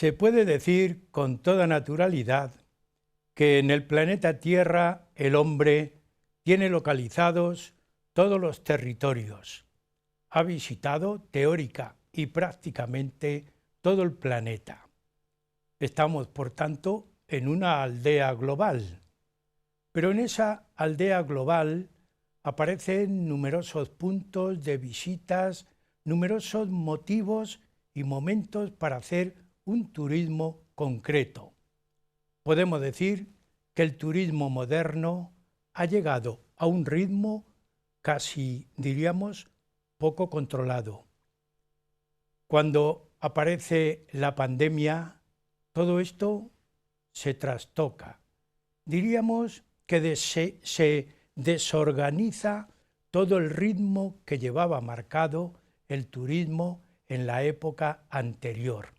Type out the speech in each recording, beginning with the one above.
Se puede decir con toda naturalidad que en el planeta Tierra el hombre tiene localizados todos los territorios. Ha visitado teórica y prácticamente todo el planeta. Estamos, por tanto, en una aldea global. Pero en esa aldea global aparecen numerosos puntos de visitas, numerosos motivos y momentos para hacer un turismo concreto. Podemos decir que el turismo moderno ha llegado a un ritmo casi, diríamos, poco controlado. Cuando aparece la pandemia, todo esto se trastoca. Diríamos que se desorganiza todo el ritmo que llevaba marcado el turismo en la época anterior.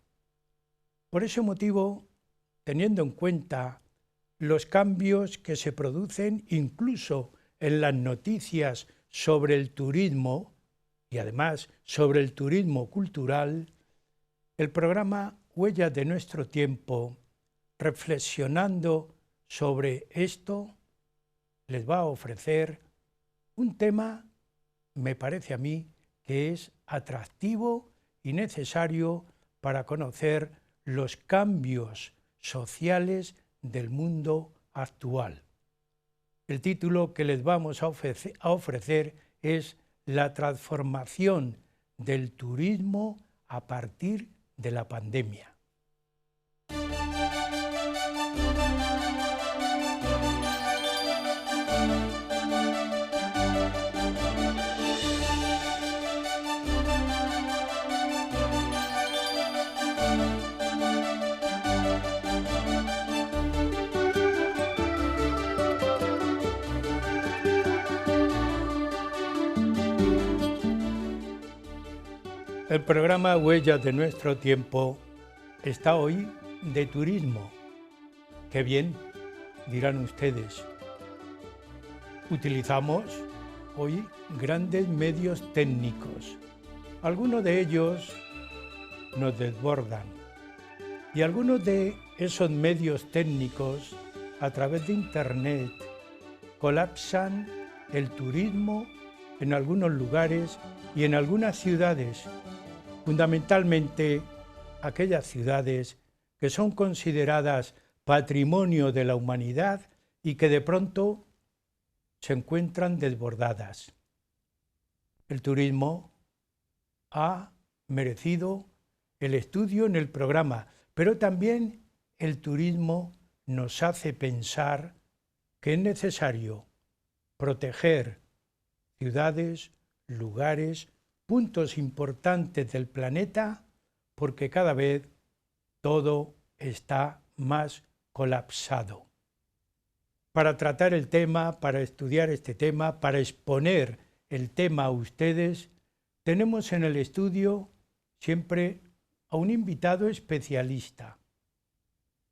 Por ese motivo, teniendo en cuenta los cambios que se producen incluso en las noticias sobre el turismo y además sobre el turismo cultural, el programa Huellas de nuestro tiempo, reflexionando sobre esto, les va a ofrecer un tema, me parece a mí, que es atractivo y necesario para conocer los cambios sociales del mundo actual. El título que les vamos a ofrecer es La transformación del turismo a partir de la pandemia. El programa Huellas de nuestro tiempo está hoy de turismo. ¡Qué bien!, dirán ustedes. Utilizamos hoy grandes medios técnicos. Algunos de ellos nos desbordan. Y algunos de esos medios técnicos, a través de Internet, colapsan el turismo en algunos lugares y en algunas ciudades, fundamentalmente aquellas ciudades que son consideradas patrimonio de la humanidad y que de pronto se encuentran desbordadas. El turismo ha merecido el estudio en el programa, pero también el turismo nos hace pensar que es necesario proteger ciudades, lugares, puntos importantes del planeta, porque cada vez todo está más colapsado. Para tratar el tema, para estudiar este tema, para exponer el tema a ustedes, tenemos en el estudio siempre a un invitado especialista.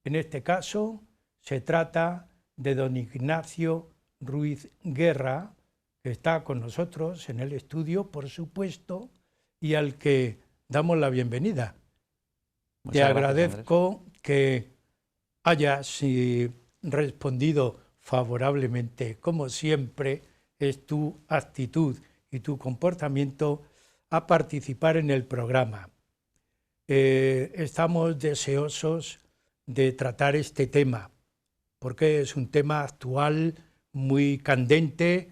En este caso se trata de don Ignacio Ruiz Guerra, que está con nosotros en el estudio, por supuesto, y al que damos la bienvenida. Te agradezco que hayas respondido favorablemente, como siempre es tu actitud y tu comportamiento, a participar en el programa. Estamos deseosos de tratar este tema, porque es un tema actual, muy candente,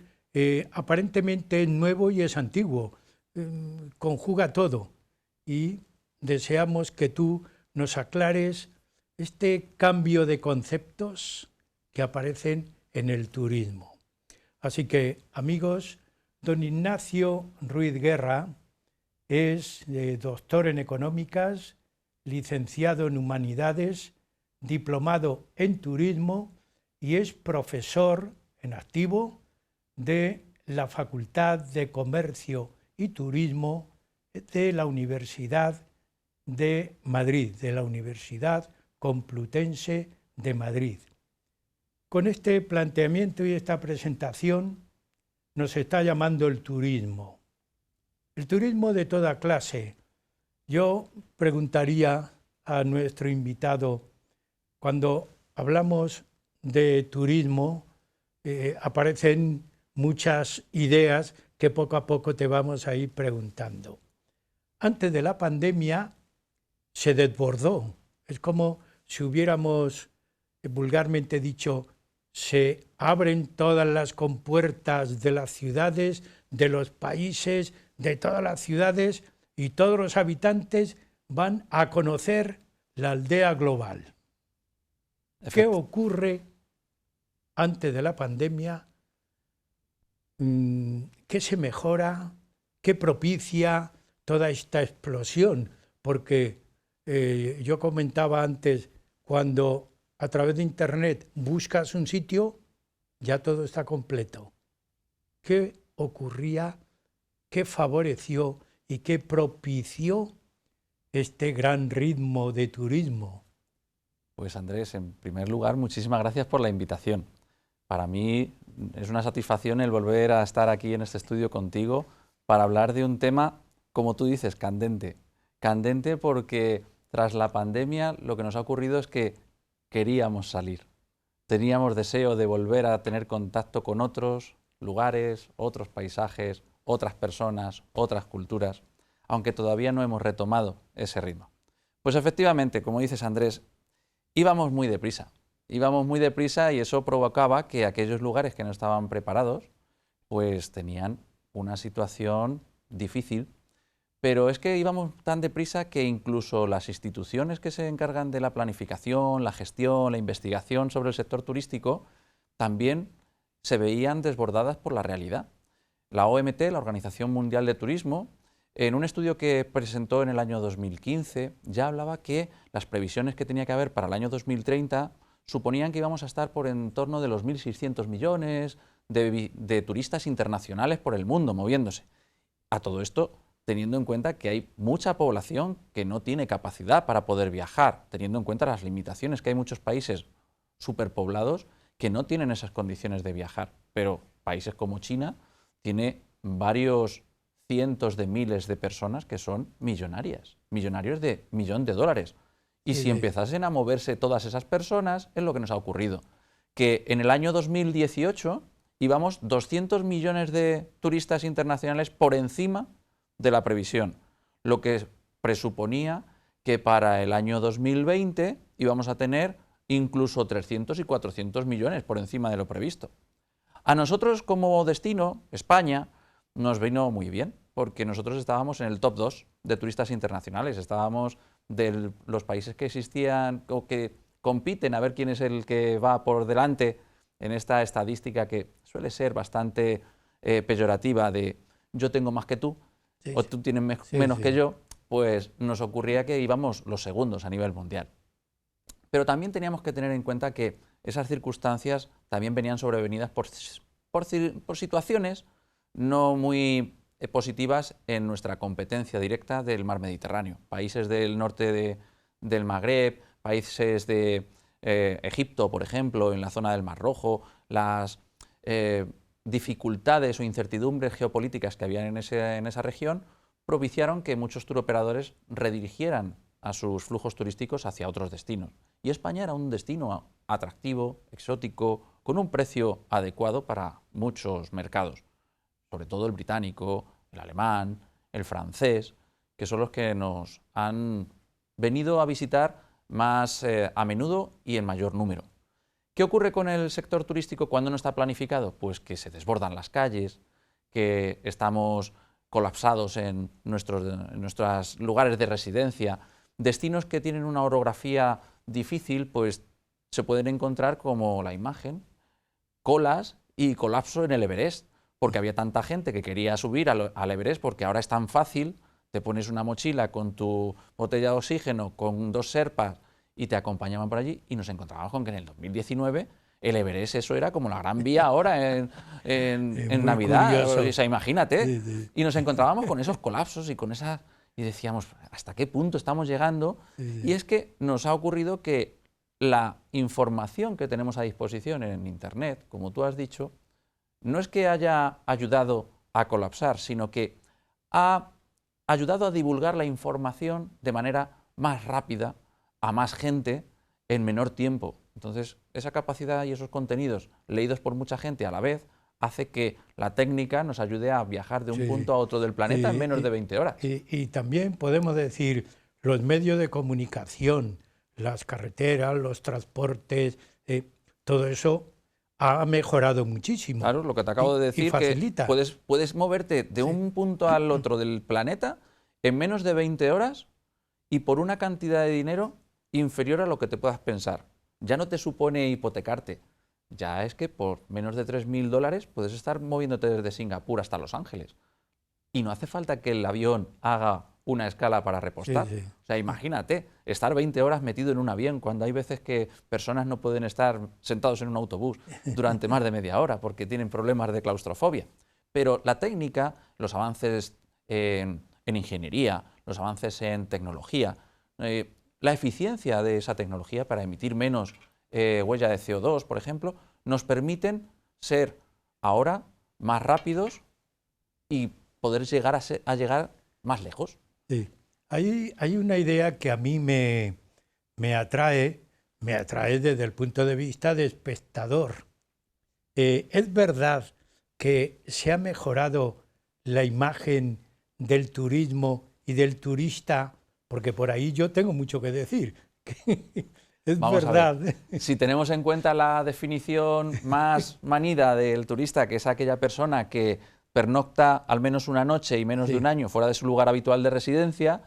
aparentemente nuevo y es antiguo, conjuga todo, y deseamos que tú nos aclares este cambio de conceptos que aparecen en el turismo. Así que, amigos, don Ignacio Ruiz Guerra es doctor en Económicas, licenciado en Humanidades, diplomado en Turismo y es profesor en activo de la Facultad de Comercio y Turismo de la Universidad de Madrid, de la Universidad Complutense de Madrid. Con este planteamiento y esta presentación nos está llamando el turismo de toda clase. Yo preguntaría a nuestro invitado. Cuando hablamos de turismo, aparecen muchas ideas que poco a poco te vamos a ir preguntando. Antes de la pandemia se desbordó. Es como si hubiéramos, vulgarmente dicho, se abren todas las compuertas de las ciudades, de los países, de todas las ciudades, y todos los habitantes van a conocer la aldea global. ¿Qué ocurre antes de la pandemia? ¿Qué se mejora? ¿Qué propicia toda esta explosión? Porque yo comentaba antes, cuando a través de Internet buscas un sitio, ya todo está completo. ¿Qué ocurría? ¿Qué favoreció y qué propició este gran ritmo de turismo? Pues Andrés, en primer lugar, muchísimas gracias por la invitación. Para mí es una satisfacción el volver a estar aquí en este estudio contigo para hablar de un tema, como tú dices, candente. Candente porque tras la pandemia lo que nos ha ocurrido es que queríamos salir. Teníamos deseo de volver a tener contacto con otros lugares, otros paisajes, otras personas, otras culturas, aunque todavía no hemos retomado ese ritmo. Pues efectivamente, como dices Andrés, íbamos muy deprisa y eso provocaba que aquellos lugares que no estaban preparados pues tenían una situación difícil, pero es que íbamos tan deprisa que incluso las instituciones que se encargan de la planificación, la gestión, la investigación sobre el sector turístico también se veían desbordadas por la realidad. La OMT, la Organización Mundial de Turismo, en un estudio que presentó en el año 2015, ya hablaba que las previsiones que tenía que haber para el año 2030 suponían que íbamos a estar por en torno de los 1.600 millones de turistas internacionales por el mundo moviéndose. A todo esto, teniendo en cuenta que hay mucha población que no tiene capacidad para poder viajar, teniendo en cuenta las limitaciones que hay muchos países superpoblados que no tienen esas condiciones de viajar, pero países como China tiene varios cientos de miles de personas que son millonarios de $1.000.000. Y si empezasen a moverse todas esas personas, es lo que nos ha ocurrido. Que en el año 2018 íbamos 200 millones de turistas internacionales por encima de la previsión, lo que presuponía que para el año 2020 íbamos a tener incluso 300 y 400 millones por encima de lo previsto. A nosotros como destino, España, nos vino muy bien, porque nosotros estábamos en el top 2 de turistas internacionales, estábamos de los países que existían o que compiten a ver quién es el que va por delante en esta estadística que suele ser bastante peyorativa de yo tengo más que tú, sí, o tú tienes menos que yo, pues nos ocurría que íbamos los segundos a nivel mundial. Pero también teníamos que tener en cuenta que esas circunstancias también venían sobrevenidas por situaciones no muy positivas en nuestra competencia directa del mar Mediterráneo. Países del norte del Magreb, países de Egipto, por ejemplo, en la zona del Mar Rojo, las dificultades o incertidumbres geopolíticas que había en esa región propiciaron que muchos turoperadores redirigieran a sus flujos turísticos hacia otros destinos. Y España era un destino atractivo, exótico, con un precio adecuado para muchos mercados, sobre todo el británico, el alemán, el francés, que son los que nos han venido a visitar más a menudo y en mayor número. ¿Qué ocurre con el sector turístico cuando no está planificado? Pues que se desbordan las calles, que estamos colapsados en nuestros lugares de residencia. Destinos que tienen una orografía difícil, pues se pueden encontrar como la imagen, colas y colapso en el Everest, porque había tanta gente que quería subir al Everest, porque ahora es tan fácil, te pones una mochila con tu botella de oxígeno, con 2 sherpas y te acompañaban por allí, y nos encontrábamos con que en el 2019 el Everest eso era como la Gran Vía ahora en Navidad, o sea, imagínate, sí, sí. Y nos encontrábamos con esos colapsos y con esas... Y decíamos, ¿hasta qué punto estamos llegando? Sí. Y es que nos ha ocurrido que la información que tenemos a disposición en Internet, como tú has dicho, no es que haya ayudado a colapsar, sino que ha ayudado a divulgar la información de manera más rápida a más gente en menor tiempo. Entonces, esa capacidad y esos contenidos leídos por mucha gente a la vez hace que la técnica nos ayude a viajar de un punto a otro del planeta en menos de 20 horas. Y también podemos decir, los medios de comunicación, las carreteras, los transportes, todo eso ha mejorado muchísimo. Claro, lo que te acabo de decir, que puedes moverte de un punto al otro del planeta en menos de 20 horas y por una cantidad de dinero inferior a lo que te puedas pensar. Ya no te supone hipotecarte, ya es que por menos de 3.000 dólares puedes estar moviéndote desde Singapur hasta Los Ángeles. Y no hace falta que el avión haga una escala para repostar. Sí. O sea, imagínate, estar 20 horas metido en un avión, cuando hay veces que personas no pueden estar sentados en un autobús durante más de media hora porque tienen problemas de claustrofobia. Pero la técnica, los avances en ingeniería, los avances en tecnología, la eficiencia de esa tecnología para emitir menos huella de CO2, por ejemplo, nos permiten ser ahora más rápidos y poder llegar a llegar más lejos. Sí. Hay una idea que a mí me atrae desde el punto de vista de espectador. Es verdad que se ha mejorado la imagen del turismo y del turista, porque por ahí yo tengo mucho que decir. Es Vamos verdad. A ver. Si tenemos en cuenta la definición más manida del turista, que es aquella persona que pernocta al menos una noche y menos de un año fuera de su lugar habitual de residencia,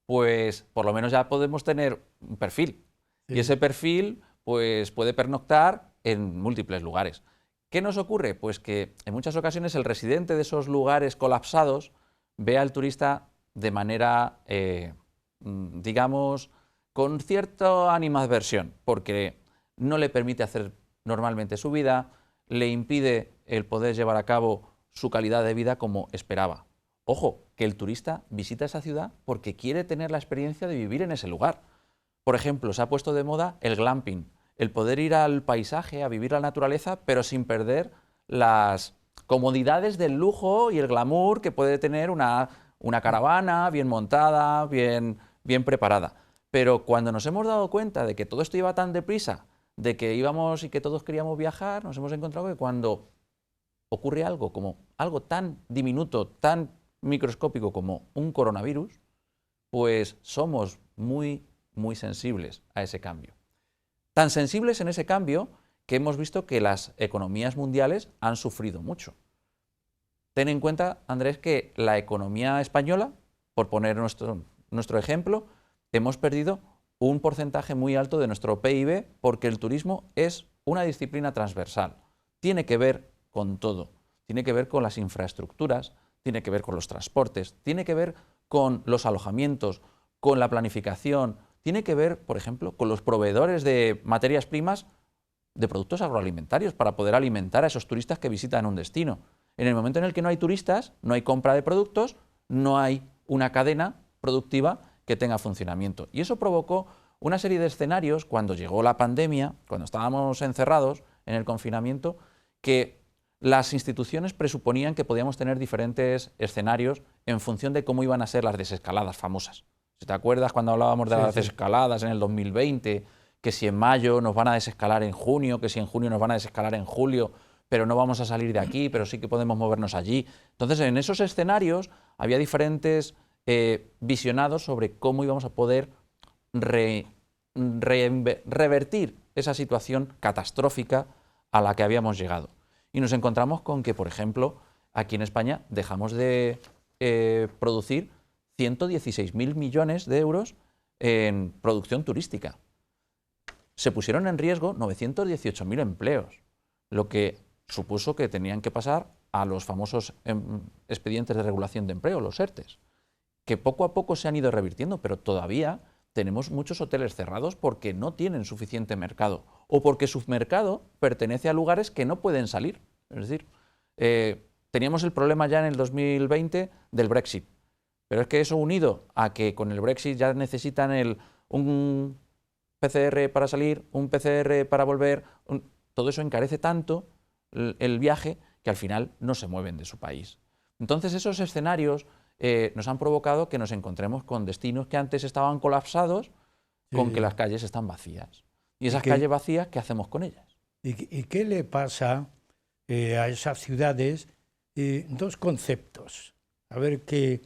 pues por lo menos ya podemos tener un perfil. Y ese perfil pues puede pernoctar en múltiples lugares. ¿Qué nos ocurre? Pues que en muchas ocasiones el residente de esos lugares colapsados ve al turista de manera, digamos, con cierta animadversión, porque no le permite hacer normalmente su vida, le impide el poder llevar a cabo su calidad de vida como esperaba. Ojo, que el turista visita esa ciudad porque quiere tener la experiencia de vivir en ese lugar. Por ejemplo, se ha puesto de moda el glamping, el poder ir al paisaje, a vivir la naturaleza, pero sin perder las comodidades del lujo y el glamour que puede tener una caravana bien montada, bien preparada. Pero cuando nos hemos dado cuenta de que todo esto iba tan deprisa, de que íbamos y que todos queríamos viajar, nos hemos encontrado que cuando ocurre algo como algo tan diminuto, tan microscópico como un coronavirus, pues somos muy sensibles a ese cambio. Tan sensibles en ese cambio que hemos visto que las economías mundiales han sufrido mucho. Ten en cuenta, Andrés, que la economía española, por poner nuestro ejemplo, hemos perdido un porcentaje muy alto de nuestro PIB porque el turismo es una disciplina transversal. Tiene que ver con todo. Tiene que ver con las infraestructuras, tiene que ver con los transportes, tiene que ver con los alojamientos, con la planificación, tiene que ver, por ejemplo, con los proveedores de materias primas de productos agroalimentarios para poder alimentar a esos turistas que visitan un destino. En el momento en el que no hay turistas, no hay compra de productos, no hay una cadena productiva que tenga funcionamiento. Y eso provocó una serie de escenarios cuando llegó la pandemia, cuando estábamos encerrados en el confinamiento, que las instituciones presuponían que podíamos tener diferentes escenarios en función de cómo iban a ser las desescaladas famosas. Si te acuerdas cuando hablábamos de las desescaladas en el 2020, que si en mayo nos van a desescalar en junio, que si en junio nos van a desescalar en julio, pero no vamos a salir de aquí, pero sí que podemos movernos allí. Entonces, en esos escenarios había diferentes visionados sobre cómo íbamos a poder revertir esa situación catastrófica a la que habíamos llegado. Y nos encontramos con que, por ejemplo, aquí en España dejamos de producir 116.000 millones de euros en producción turística. Se pusieron en riesgo 918.000 empleos, lo que supuso que tenían que pasar a los famosos expedientes de regulación de empleo, los ERTEs, que poco a poco se han ido revirtiendo, pero todavía tenemos muchos hoteles cerrados porque no tienen suficiente mercado o porque su mercado pertenece a lugares que no pueden salir. Es decir, teníamos el problema ya en el 2020 del Brexit, pero es que eso unido a que con el Brexit ya necesitan un PCR para salir, un PCR para volver, todo eso encarece tanto el viaje que al final no se mueven de su país. Entonces esos escenarios nos han provocado que nos encontremos con destinos que antes estaban colapsados, con Sí. que las calles están vacías. Y esas qué- calles vacías, ¿qué hacemos con ellas? ¿Y qué le pasa a esas ciudades? Dos conceptos. A ver qué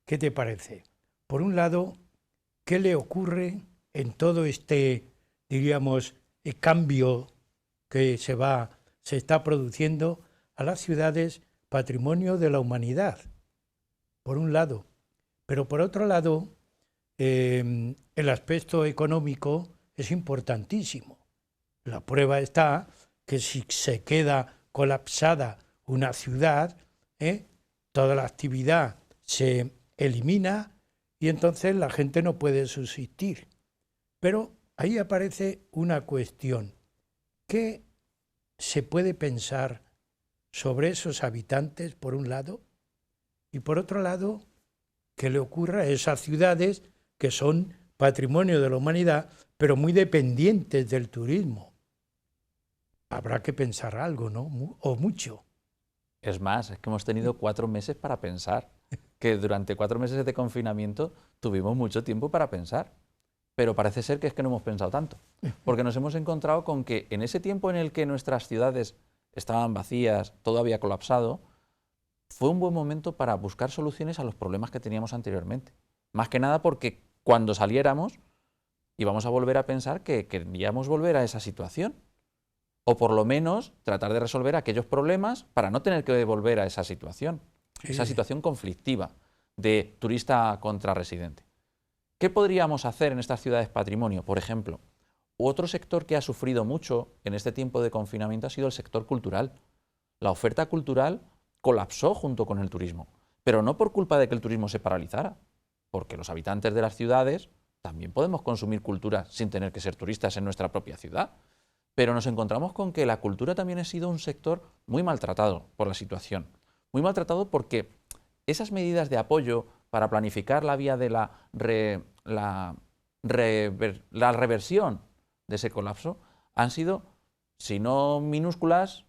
te parece. Por un lado, ¿qué le ocurre en todo este, diríamos, cambio que se está produciendo a las ciudades patrimonio de la humanidad? Por un lado. Pero por otro lado, el aspecto económico es importantísimo. La prueba está que si se queda colapsada una ciudad, toda la actividad se elimina y entonces la gente no puede subsistir. Pero ahí aparece una cuestión. ¿Qué se puede pensar sobre esos habitantes, por un lado? Y por otro lado, ¿qué le ocurre a esas ciudades que son patrimonio de la humanidad, pero muy dependientes del turismo? Habrá que pensar algo, ¿no? O mucho. Es más, es que hemos tenido 4 meses para pensar, que durante 4 meses de confinamiento tuvimos mucho tiempo para pensar, pero parece ser que es que no hemos pensado tanto, porque nos hemos encontrado con que en ese tiempo en el que nuestras ciudades estaban vacías, todo había colapsado, fue un buen momento para buscar soluciones a los problemas que teníamos anteriormente. Más que nada porque cuando saliéramos íbamos a volver a pensar que queríamos volver a esa situación. O por lo menos tratar de resolver aquellos problemas para no tener que volver a esa situación conflictiva de turista contra residente. ¿Qué podríamos hacer en estas ciudades patrimonio? Por ejemplo, otro sector que ha sufrido mucho en este tiempo de confinamiento ha sido el sector cultural. La oferta cultural colapsó junto con el turismo, pero no por culpa de que el turismo se paralizara, porque los habitantes de las ciudades también podemos consumir cultura sin tener que ser turistas en nuestra propia ciudad. Pero nos encontramos con que la cultura también ha sido un sector muy maltratado por la situación. Muy maltratado porque esas medidas de apoyo para planificar la vía de la reversión de ese colapso han sido, si no minúsculas,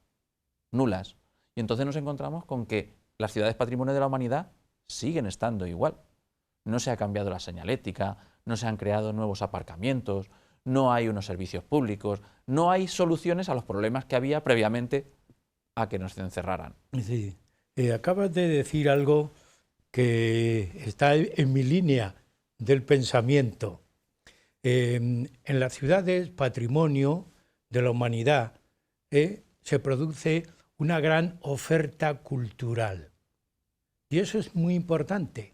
nulas. Y entonces nos encontramos con que las ciudades patrimonio de la humanidad siguen estando igual. No se ha cambiado la señalética, no se han creado nuevos aparcamientos, no hay unos servicios públicos, no hay soluciones a los problemas que había previamente a que nos encerraran. Sí. Acabas de decir algo que está en mi línea del pensamiento. En las ciudades patrimonio de la humanidad se produce una gran oferta cultural. Y eso es muy importante.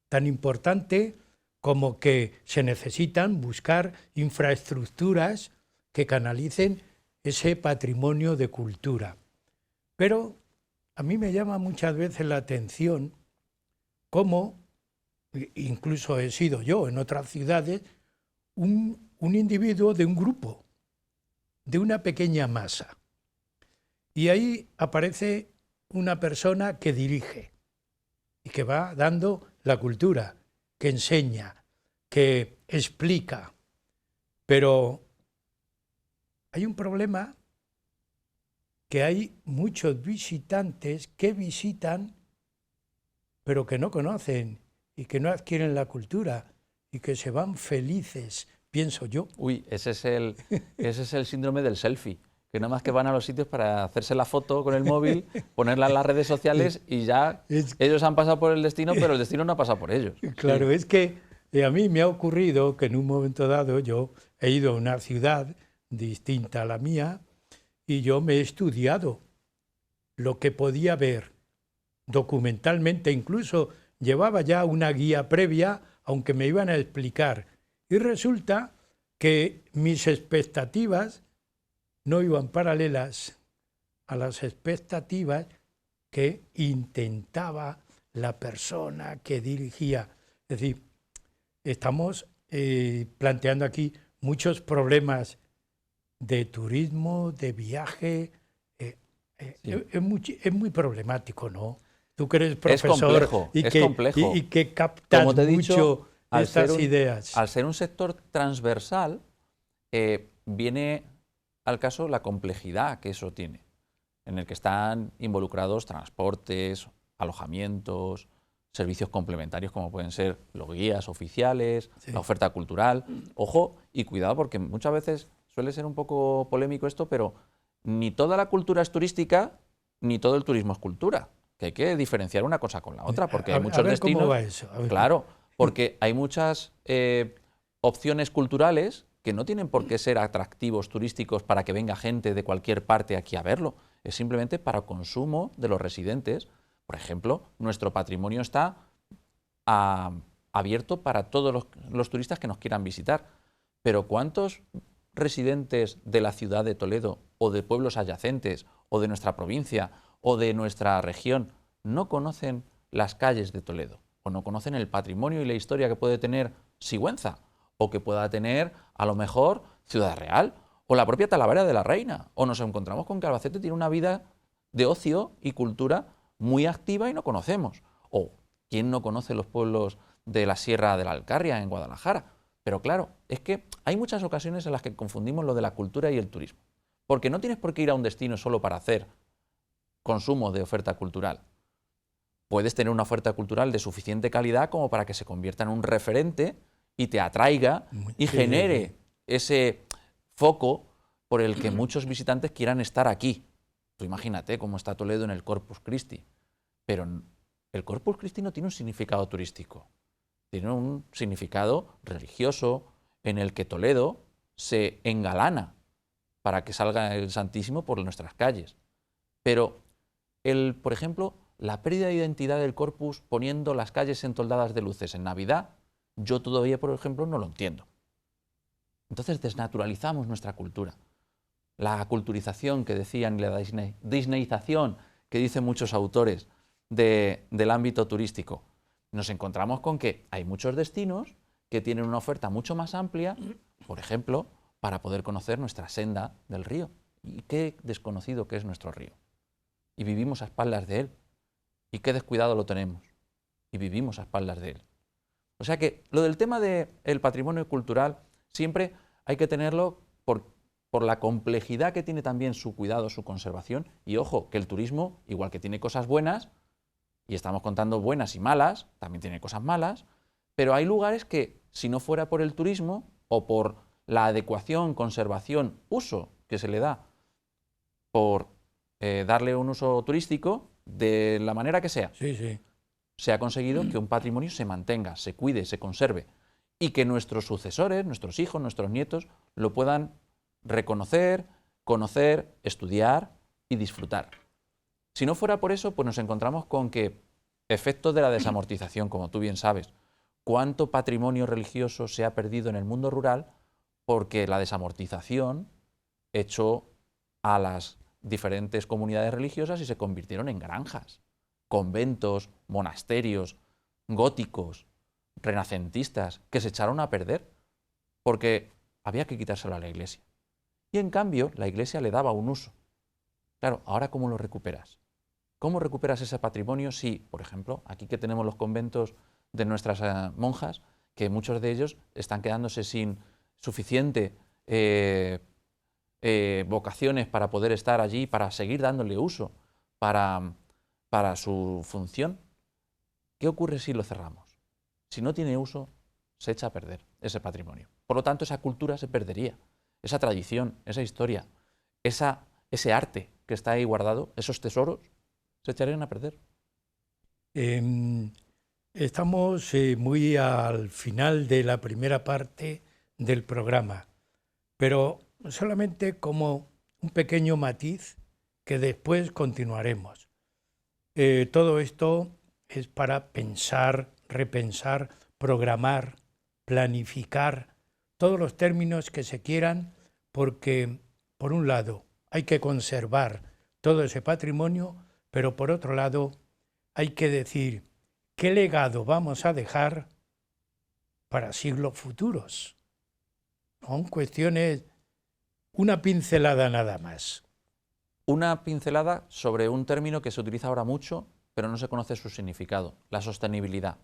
Tan importante como que se necesitan buscar infraestructuras que canalicen ese patrimonio de cultura. Pero a mí me llama muchas veces la atención cómo, incluso he sido yo en otras ciudades, un individuo de un grupo, de una pequeña masa. Y ahí aparece una persona que dirige y que va dando la cultura, que enseña, que explica. Pero hay un problema, que hay muchos visitantes que visitan, pero que no conocen y que no adquieren la cultura y que se van felices, pienso yo. Uy, ese es el síndrome del selfie, que nada más que van a los sitios para hacerse la foto con el móvil, ponerla en las redes sociales y ya ellos han pasado por el destino, pero el destino no ha pasado por ellos. Claro, Sí. es que a mí me ha ocurrido que en un momento dado yo he ido a una ciudad distinta a la mía y yo me he estudiado lo que podía ver documentalmente, incluso llevaba ya una guía previa, aunque me iban a explicar. Y resulta que mis expectativas no iban paralelas a las expectativas que intentaba la persona que dirigía. Es decir, estamos planteando aquí muchos problemas de turismo, de viaje. Sí. Es muy problemático, ¿no? Tú que eres Es profesor complejo, y es complejo. y que captas Como te he mucho dicho, estas ideas. Al ser un sector transversal, viene al caso la complejidad que eso tiene, en el que están involucrados transportes, alojamientos, servicios complementarios como pueden ser los guías oficiales, Sí. la oferta cultural. Ojo y cuidado porque muchas veces suele ser un poco polémico esto, pero ni toda la cultura es turística, ni todo el turismo es cultura. Que hay que diferenciar una cosa con la otra, porque hay muchos a ver destinos. cómo va eso. A ver. Claro, porque hay muchas opciones culturales que no tienen por qué ser atractivos turísticos para que venga gente de cualquier parte aquí a verlo. Es simplemente para consumo de los residentes. Por ejemplo, nuestro patrimonio está abierto para todos los turistas que nos quieran visitar. Pero ¿cuántos residentes de la ciudad de Toledo o de pueblos adyacentes o de nuestra provincia o de nuestra región no conocen las calles de Toledo o no conocen el patrimonio y la historia que puede tener Sigüenza o que pueda tener a lo mejor Ciudad Real o la propia Talavera de la Reina? O nos encontramos con que Albacete tiene una vida de ocio y cultura muy activa y no conocemos. O ¿quién no conoce los pueblos de la Sierra de la Alcarria en Guadalajara? Pero claro, es que hay muchas ocasiones en las que confundimos lo de la cultura y el turismo. Porque no tienes por qué ir a un destino solo para hacer consumo de oferta cultural. Puedes tener una oferta cultural de suficiente calidad como para que se convierta en un referente y te atraiga y genere ese foco por el que muchos visitantes quieran estar aquí. Tú imagínate cómo está Toledo en el Corpus Christi. Pero el Corpus Christi no tiene un significado turístico. Tiene un significado religioso en el que Toledo se engalana para que salga el Santísimo por nuestras calles. Pero, por ejemplo, la pérdida de identidad del Corpus poniendo las calles entoldadas de luces en Navidad, yo todavía, por ejemplo, no lo entiendo. Entonces desnaturalizamos nuestra cultura. La culturización que decían y la disneyización que dicen muchos autores del ámbito turístico. Nos encontramos con que hay muchos destinos que tienen una oferta mucho más amplia, por ejemplo, para poder conocer nuestra senda del río. Y qué desconocido que es nuestro río. Y vivimos a espaldas de él. Y qué descuidado lo tenemos. Y vivimos a espaldas de él. O sea que lo del tema del patrimonio cultural siempre hay que tenerlo por la complejidad que tiene también su cuidado, su conservación. Y ojo, que el turismo, igual que tiene cosas buenas, y estamos contando buenas y malas, también tiene cosas malas, pero hay lugares que, si no fuera por el turismo o por la adecuación, conservación, uso que se le da por darle un uso turístico, de la manera que sea, se ha conseguido que un patrimonio se mantenga, se cuide, se conserve y que nuestros sucesores, nuestros hijos, nuestros nietos, lo puedan reconocer, conocer, estudiar y disfrutar. Si no fuera por eso, pues nos encontramos con que efectos de la desamortización, como tú bien sabes, cuánto patrimonio religioso se ha perdido en el mundo rural porque la desamortización echó a las diferentes comunidades religiosas y se convirtieron en granjas, conventos, monasterios, góticos, renacentistas, que se echaron a perder porque había que quitárselo a la Iglesia. Y en cambio, la Iglesia le daba un uso. Claro, ¿ahora cómo lo recuperas? ¿Cómo recuperas ese patrimonio si, por ejemplo, aquí que tenemos los conventos de nuestras monjas, que muchos de ellos están quedándose sin suficiente vocaciones para poder estar allí, para seguir dándole uso, para su función? ¿Qué ocurre si lo cerramos? Si no tiene uso, se echa a perder ese patrimonio. Por lo tanto, esa cultura se perdería, esa tradición, esa historia, ese arte que está ahí guardado, esos tesoros, se echarían a perder. Estamos muy al final de la primera parte del programa, pero solamente como un pequeño matiz que después continuaremos. Todo esto es para pensar, repensar, programar, planificar, todos los términos que se quieran, porque, por un lado, hay que conservar todo ese patrimonio, pero por otro lado, hay que decir qué legado vamos a dejar para siglos futuros. Son cuestiones, una pincelada nada más. Una pincelada sobre un término que se utiliza ahora mucho, pero no se conoce su significado, la sostenibilidad,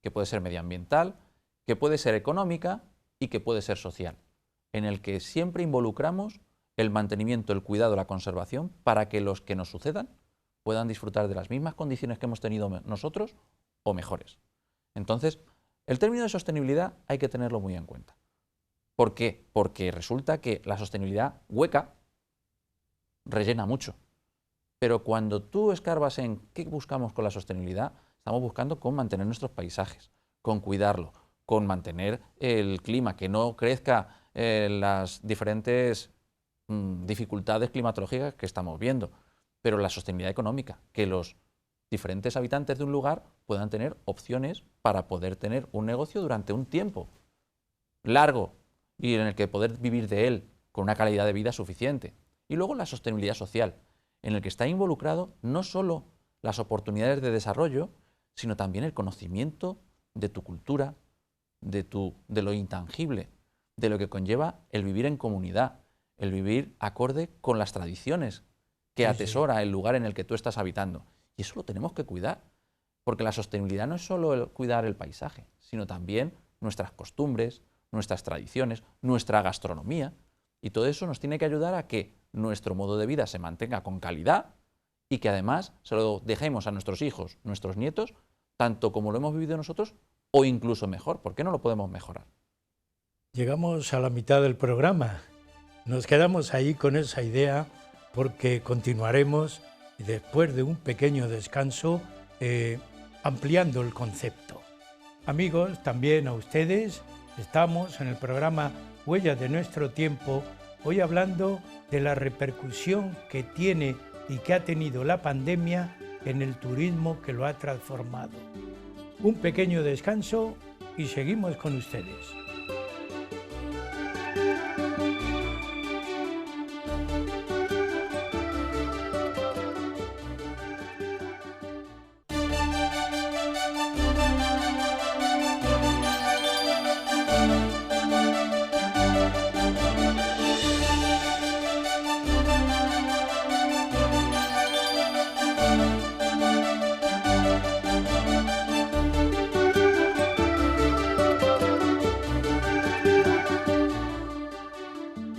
que puede ser medioambiental, que puede ser económica y que puede ser social, en el que siempre involucramos el mantenimiento, el cuidado, la conservación, para que los que nos sucedan puedan disfrutar de las mismas condiciones que hemos tenido nosotros o mejores. Entonces, el término de sostenibilidad hay que tenerlo muy en cuenta. ¿Por qué? Porque resulta que la sostenibilidad hueca rellena mucho. Pero cuando tú escarbas en qué buscamos con la sostenibilidad, estamos buscando con mantener nuestros paisajes, con cuidarlo, con mantener el clima, que no crezca las diferentes dificultades climatológicas que estamos viendo. Pero la sostenibilidad económica, que los diferentes habitantes de un lugar puedan tener opciones para poder tener un negocio durante un tiempo largo y en el que poder vivir de él con una calidad de vida suficiente. Y luego la sostenibilidad social, en el que está involucrado no solo las oportunidades de desarrollo, sino también el conocimiento de tu cultura, de lo intangible, de lo que conlleva el vivir en comunidad, el vivir acorde con las tradiciones que atesora el lugar en el que tú estás habitando. Y eso lo tenemos que cuidar, porque la sostenibilidad no es solo el cuidar el paisaje, sino también nuestras costumbres, nuestras tradiciones, nuestra gastronomía, y todo eso nos tiene que ayudar a que nuestro modo de vida se mantenga con calidad y que además se lo dejemos a nuestros hijos, nuestros nietos, tanto como lo hemos vivido nosotros o incluso mejor. ¿Por qué no lo podemos mejorar? Llegamos a la mitad del programa. Nos quedamos ahí con esa idea porque continuaremos después de un pequeño descanso ampliando el concepto. Amigos, también a ustedes, estamos en el programa Huellas de nuestro tiempo, hoy hablando de la repercusión que tiene y que ha tenido la pandemia en el turismo que lo ha transformado. Un pequeño descanso y seguimos con ustedes.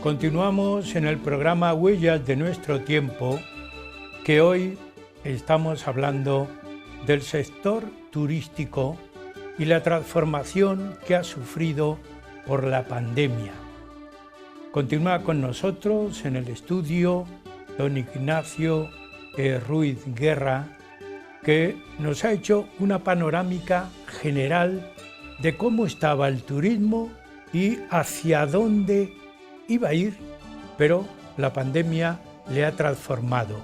Continuamos en el programa Huellas de nuestro tiempo, que hoy estamos hablando del sector turístico y la transformación que ha sufrido por la pandemia. Continúa con nosotros en el estudio don Ignacio Ruiz Guerra, que nos ha hecho una panorámica general de cómo estaba el turismo y hacia dónde iba a ir, pero la pandemia le ha transformado.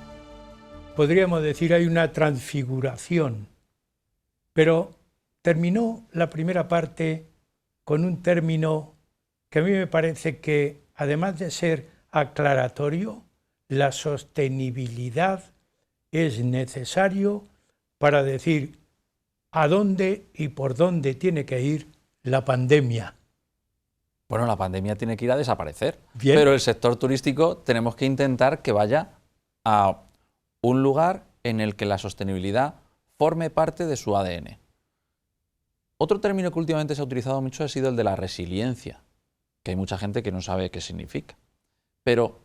Podríamos decir hay una transfiguración, pero terminó la primera parte con un término que a mí me parece que, además de ser aclaratorio, la sostenibilidad es necesario para decir a dónde y por dónde tiene que ir la pandemia. Bueno, la pandemia tiene que ir a desaparecer, Bien. Pero el sector turístico tenemos que intentar que vaya a un lugar en el que la sostenibilidad forme parte de su ADN. Otro término que últimamente se ha utilizado mucho ha sido el de la resiliencia, que hay mucha gente que no sabe qué significa. Pero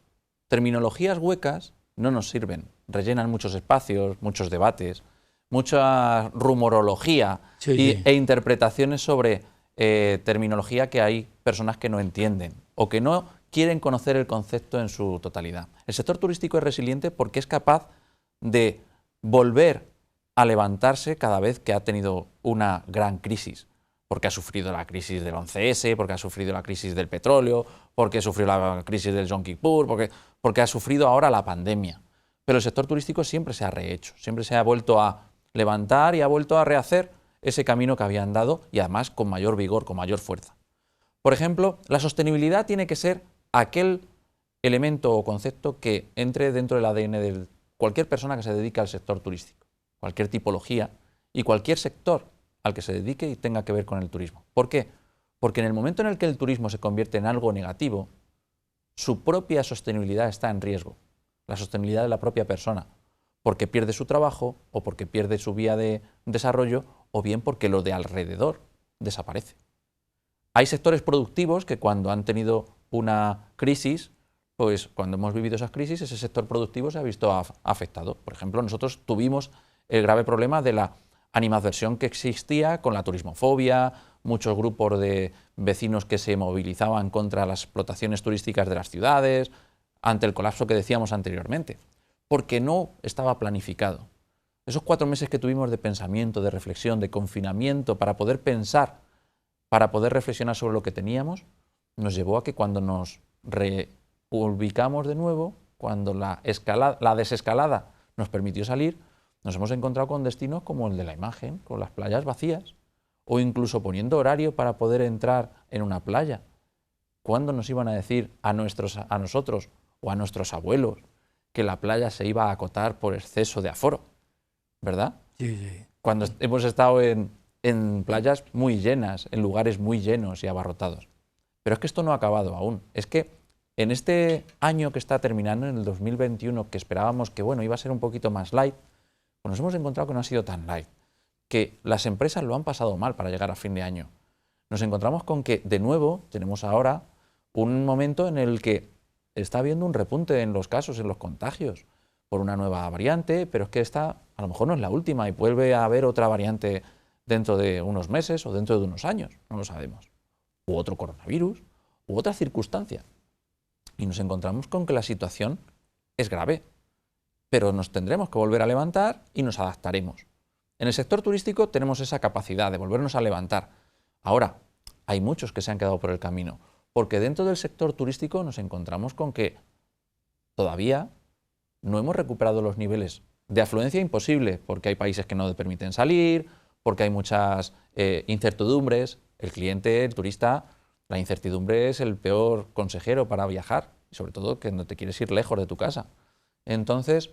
terminologías huecas no nos sirven, rellenan muchos espacios, muchos debates, mucha rumorología e interpretaciones sobre terminología que hay personas que no entienden o que no quieren conocer el concepto en su totalidad. El sector turístico es resiliente porque es capaz de volver a levantarse cada vez que ha tenido una gran crisis, porque ha sufrido la crisis del 11S, porque ha sufrido la crisis del petróleo, porque ha sufrido la crisis del Yom Kippur, porque ha sufrido ahora la pandemia. Pero el sector turístico siempre se ha rehecho, siempre se ha vuelto a levantar y ha vuelto a rehacer ese camino que habían dado y además con mayor vigor, con mayor fuerza. Por ejemplo, la sostenibilidad tiene que ser aquel elemento o concepto que entre dentro del ADN de cualquier persona que se dedique al sector turístico, cualquier tipología y cualquier sector al que se dedique y tenga que ver con el turismo. ¿Por qué? Porque en el momento en el que el turismo se convierte en algo negativo, su propia sostenibilidad está en riesgo, la sostenibilidad de la propia persona, porque pierde su trabajo o porque pierde su vía de desarrollo o bien porque lo de alrededor desaparece. Hay sectores productivos que cuando han tenido una crisis, pues cuando hemos vivido esas crisis, ese sector productivo se ha visto afectado. Por ejemplo, nosotros tuvimos el grave problema de la animadversión que existía con la turismofobia, muchos grupos de vecinos que se movilizaban contra las explotaciones turísticas de las ciudades, ante el colapso que decíamos anteriormente, porque no estaba planificado. Esos 4 meses que tuvimos de pensamiento, de reflexión, de confinamiento, para poder pensar, para poder reflexionar sobre lo que teníamos, nos llevó a que cuando nos reubicamos de nuevo, cuando la desescalada nos permitió salir, nos hemos encontrado con destinos como el de la imagen, con las playas vacías, o incluso poniendo horario para poder entrar en una playa. ¿Cuándo nos iban a decir a nosotros o a nuestros abuelos que la playa se iba a acotar por exceso de aforo? ¿Verdad? Sí, sí. Cuando hemos estado en playas muy llenas, en lugares muy llenos y abarrotados. Pero es que esto no ha acabado aún. Es que en este año que está terminando, en el 2021, que esperábamos que bueno, iba a ser un poquito más light, pues nos hemos encontrado que no ha sido tan light, que las empresas lo han pasado mal para llegar a fin de año. Nos encontramos con que, de nuevo, tenemos ahora un momento en el que está habiendo un repunte en los casos, en los contagios, por una nueva variante, pero es que esta a lo mejor no es la última y vuelve a haber otra variante dentro de unos meses o dentro de unos años, no lo sabemos. U otro coronavirus, u otra circunstancia. Y nos encontramos con que la situación es grave, pero nos tendremos que volver a levantar y nos adaptaremos. En el sector turístico tenemos esa capacidad de volvernos a levantar. Ahora, hay muchos que se han quedado por el camino, porque dentro del sector turístico nos encontramos con que todavía no hemos recuperado los niveles de afluencia imposible, porque hay países que no te permiten salir, porque hay muchas incertidumbres. El cliente, el turista, la incertidumbre es el peor consejero para viajar, y sobre todo que no te quieres ir lejos de tu casa. Entonces,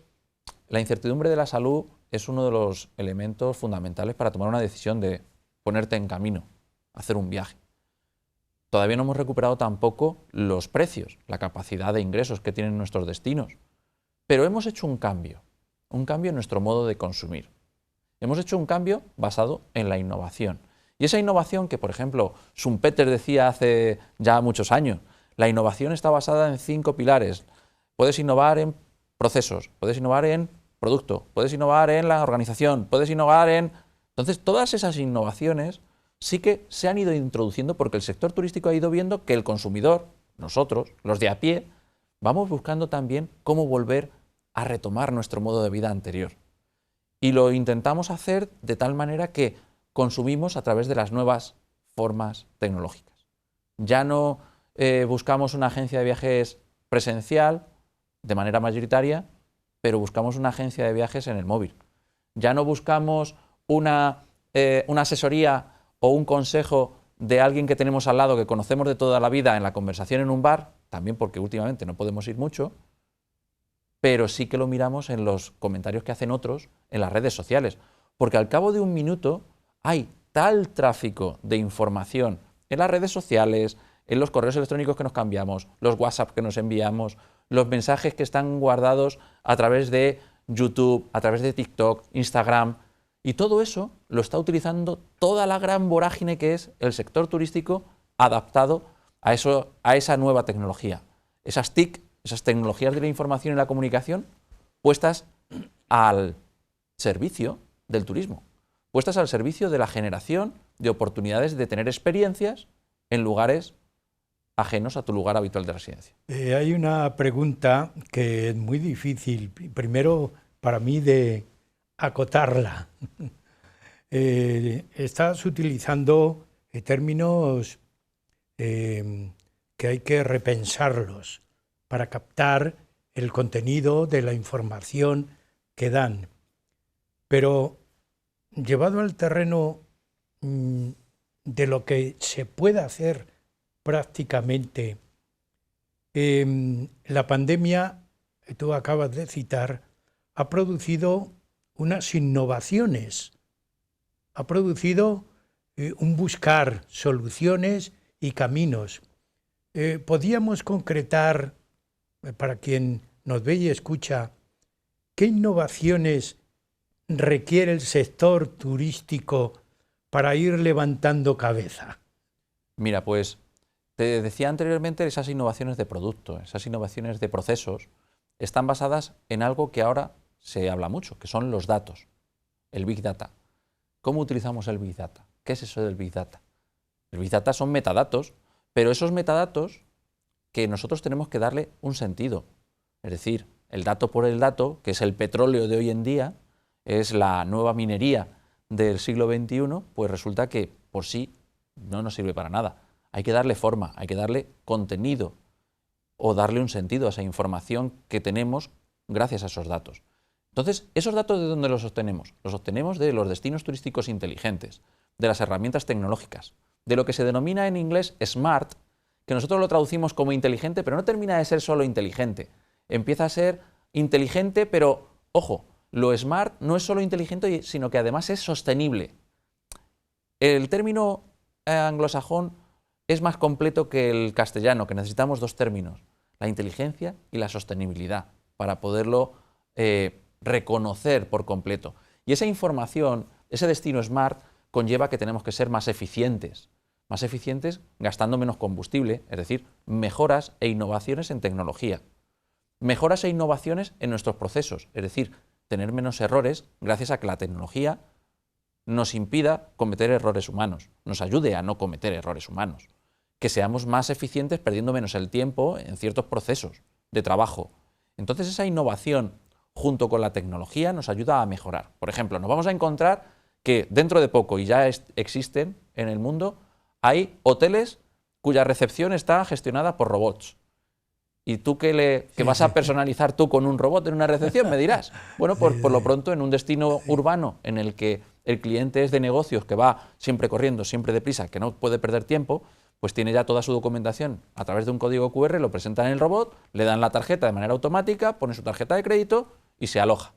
la incertidumbre de la salud es uno de los elementos fundamentales para tomar una decisión de ponerte en camino, hacer un viaje. Todavía no hemos recuperado tampoco los precios, la capacidad de ingresos que tienen nuestros destinos, pero hemos hecho un cambio en nuestro modo de consumir. Hemos hecho un cambio basado en la innovación. Y esa innovación que, por ejemplo, Schumpeter decía hace ya muchos años, la innovación está basada en 5 pilares. Puedes innovar en procesos, puedes innovar en producto, puedes innovar en la organización, puedes innovar en... Entonces, todas esas innovaciones sí que se han ido introduciendo porque el sector turístico ha ido viendo que el consumidor, nosotros, los de a pie, vamos buscando también cómo volver a retomar nuestro modo de vida anterior. Y lo intentamos hacer de tal manera que consumimos a través de las nuevas formas tecnológicas. Ya no buscamos una agencia de viajes presencial de manera mayoritaria, pero buscamos una agencia de viajes en el móvil. Ya no buscamos una asesoría o un consejo de alguien que tenemos al lado que conocemos de toda la vida en la conversación en un bar, también porque últimamente no podemos ir mucho, pero sí que lo miramos en los comentarios que hacen otros en las redes sociales, porque al cabo de un minuto hay tal tráfico de información en las redes sociales, en los correos electrónicos que nos cambiamos, los WhatsApp que nos enviamos, los mensajes que están guardados a través de YouTube, a través de TikTok, Instagram, y todo eso lo está utilizando toda la gran vorágine que es el sector turístico adaptado a esa nueva tecnología. Esas TIC, esas tecnologías de la información y la comunicación, puestas al servicio del turismo, puestas al servicio de la generación de oportunidades de tener experiencias en lugares ajenos a tu lugar habitual de residencia. Hay una pregunta que es muy difícil, primero para mí de acotarla. Estás utilizando términos que hay que repensarlos para captar el contenido de la información que dan. Pero llevado al terreno de lo que se puede hacer prácticamente, la pandemia, que tú acabas de citar, ha producido unas innovaciones, ha producido un buscar soluciones y caminos. ¿Podríamos concretar, para quien nos ve y escucha, qué innovaciones requiere el sector turístico para ir levantando cabeza? Mira, pues te decía anteriormente, esas innovaciones de producto, esas innovaciones de procesos, están basadas en algo que ahora se habla mucho, que son los datos, el Big Data. ¿Cómo utilizamos el Big Data? ¿Qué es eso del Big Data? El Big Data son metadatos, pero esos metadatos que nosotros tenemos que darle un sentido. Es decir, el dato por el dato, que es el petróleo de hoy en día, es la nueva minería del siglo XXI, pues resulta que por sí no nos sirve para nada. Hay que darle forma, hay que darle contenido o darle un sentido a esa información que tenemos gracias a esos datos. Entonces, ¿esos datos de dónde los obtenemos? Los obtenemos de los destinos turísticos inteligentes, de las herramientas tecnológicas, de lo que se denomina en inglés smart, que nosotros lo traducimos como inteligente, pero no termina de ser solo inteligente. Empieza a ser inteligente, pero, ojo, lo smart no es solo inteligente, sino que además es sostenible. El término anglosajón es más completo que el castellano, que necesitamos dos términos, la inteligencia y la sostenibilidad, para poderlo reconocer por completo. Y esa información, ese destino smart, conlleva que tenemos que ser más eficientes gastando menos combustible, es decir, mejoras e innovaciones en tecnología. Mejoras e innovaciones en nuestros procesos, es decir, tener menos errores gracias a que la tecnología nos impida cometer errores humanos, nos ayude a no cometer errores humanos, que seamos más eficientes perdiendo menos el tiempo en ciertos procesos de trabajo. Entonces esa innovación junto con la tecnología nos ayuda a mejorar. Por ejemplo, nos vamos a encontrar que dentro de poco, y ya existen en el mundo, hay hoteles cuya recepción está gestionada por robots. ¿Y tú qué vas a personalizar tú con un robot en una recepción? Me dirás. Bueno, por lo pronto en un destino urbano en el que el cliente es de negocios, que va siempre corriendo, siempre deprisa, que no puede perder tiempo, pues tiene ya toda su documentación a través de un código QR, lo presentan en el robot, le dan la tarjeta de manera automática, pone su tarjeta de crédito y se aloja.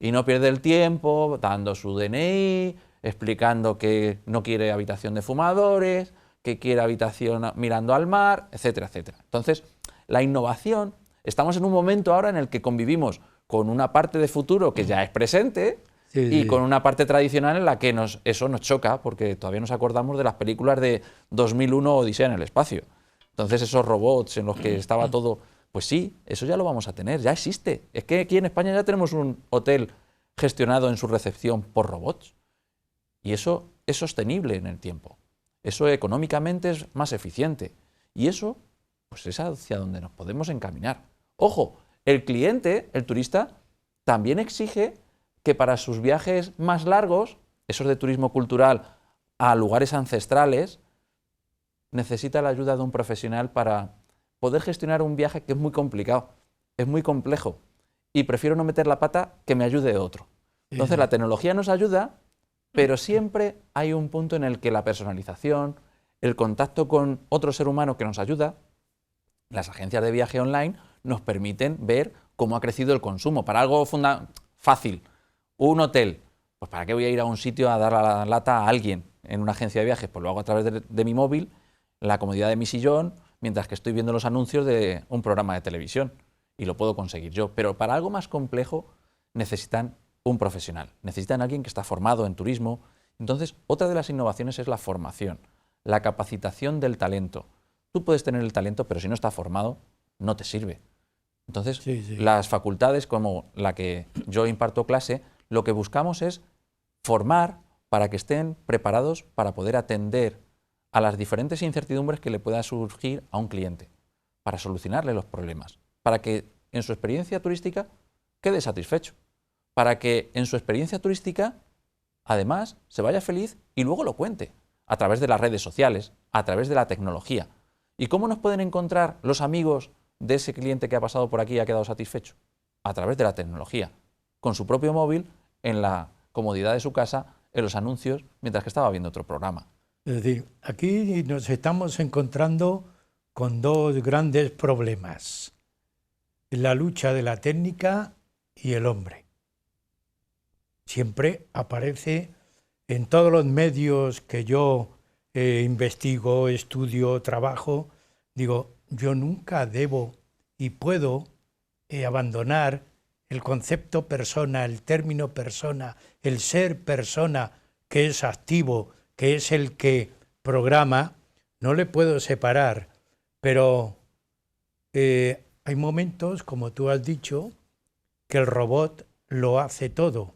Y no pierde el tiempo dando su DNI, explicando que no quiere habitación de fumadores, que quiere habitación mirando al mar, etcétera, etcétera. Entonces, la innovación, estamos en un momento ahora en el que convivimos con una parte de futuro que ya es presente y con una parte tradicional en la que eso nos choca, porque todavía nos acordamos de las películas de 2001 Odisea en el espacio. Entonces, esos robots en los que estaba todo, pues sí, eso ya lo vamos a tener, ya existe. Es que aquí en España ya tenemos un hotel gestionado en su recepción por robots. Y eso es sostenible en el tiempo. Eso económicamente es más eficiente. Y eso, pues es hacia donde nos podemos encaminar. Ojo, el cliente, el turista, también exige que para sus viajes más largos, esos de turismo cultural a lugares ancestrales, necesita la ayuda de un profesional para poder gestionar un viaje que es muy complicado, es muy complejo. Y prefiero no meter la pata que me ayude otro. Entonces la tecnología nos ayuda, pero siempre hay un punto en el que la personalización, el contacto con otro ser humano que nos ayuda, las agencias de viaje online nos permiten ver cómo ha crecido el consumo. Para algo fácil, un hotel, pues ¿para qué voy a ir a un sitio a dar la lata a alguien en una agencia de viajes? Pues lo hago a través de mi móvil, en la comodidad de mi sillón, mientras que estoy viendo los anuncios de un programa de televisión y lo puedo conseguir yo. Pero para algo más complejo necesitan un profesional, necesitan alguien que está formado en turismo. Entonces, otra de las innovaciones es la formación, la capacitación del talento. Tú puedes tener el talento, pero si no está formado, no te sirve. Entonces, las facultades como la que yo imparto clase, lo que buscamos es formar para que estén preparados para poder atender a las diferentes incertidumbres que le pueda surgir a un cliente, para solucionarle los problemas, para que en su experiencia turística quede satisfecho, para que en su experiencia turística, además, se vaya feliz y luego lo cuente, a través de las redes sociales, a través de la tecnología. ¿Y cómo nos pueden encontrar los amigos de ese cliente que ha pasado por aquí y ha quedado satisfecho? A través de la tecnología, con su propio móvil, en la comodidad de su casa, en los anuncios, mientras que estaba viendo otro programa. Es decir, aquí nos estamos encontrando con dos grandes problemas: la lucha de la técnica y el hombre. Siempre aparece en todos los medios que yo investigo, estudio, trabajo, digo, yo nunca debo y puedo abandonar el concepto persona, el término persona, el ser persona, que es activo, que es el que programa, no le puedo separar, pero hay momentos, como tú has dicho, que el robot lo hace todo.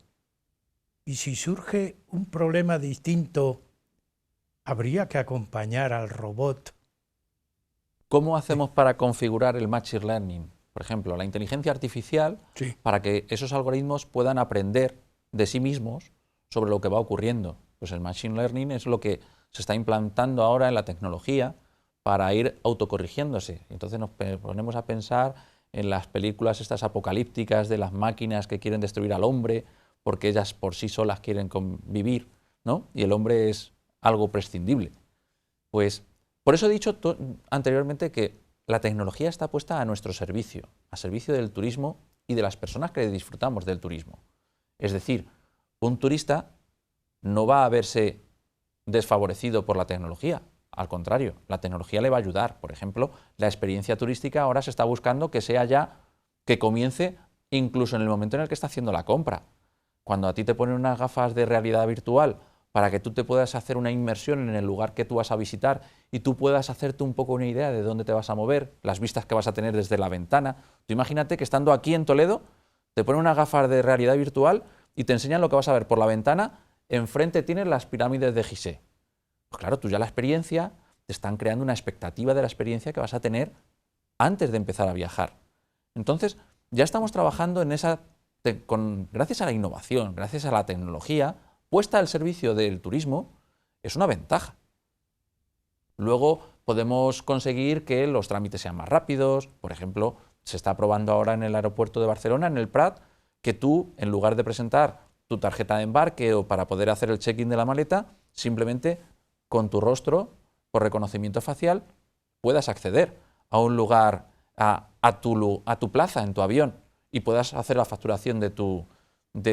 y si surge un problema distinto, habría que acompañar al robot. ¿Cómo hacemos para configurar el Machine Learning? Por ejemplo, la inteligencia artificial, Sí. para que esos algoritmos puedan aprender de sí mismos sobre lo que va ocurriendo. Pues el Machine Learning es lo que se está implantando ahora en la tecnología para ir autocorrigiéndose. Entonces nos ponemos a pensar en las películas estas apocalípticas de las máquinas que quieren destruir al hombre porque ellas por sí solas quieren convivir, ¿no? Y el hombre es algo prescindible. Pues por eso he dicho anteriormente que la tecnología está puesta a nuestro servicio, a servicio del turismo y de las personas que disfrutamos del turismo. Es decir, un turista no va a verse desfavorecido por la tecnología. Al contrario, la tecnología le va a ayudar. Por ejemplo, la experiencia turística ahora se está buscando que sea ya, que comience incluso en el momento en el que está haciendo la compra. Cuando a ti te ponen unas gafas de realidad virtual para que tú te puedas hacer una inmersión en el lugar que tú vas a visitar y tú puedas hacerte un poco una idea de dónde te vas a mover, las vistas que vas a tener desde la ventana. Tú imagínate que estando aquí en Toledo, te ponen unas gafas de realidad virtual y te enseñan lo que vas a ver por la ventana. Enfrente tienes las pirámides de Gizeh. Pues claro, tú ya la experiencia, te están creando una expectativa de la experiencia que vas a tener antes de empezar a viajar. Entonces, ya estamos trabajando en esa, gracias a la innovación, gracias a la tecnología, puesta al servicio del turismo, es una ventaja. Luego podemos conseguir que los trámites sean más rápidos. Por ejemplo, se está probando ahora en el aeropuerto de Barcelona, en el Prat, que tú, en lugar de presentar tu tarjeta de embarque o para poder hacer el check-in de la maleta, simplemente con tu rostro, por reconocimiento facial, puedas acceder a un lugar, a tu plaza en tu avión y puedas hacer la facturación de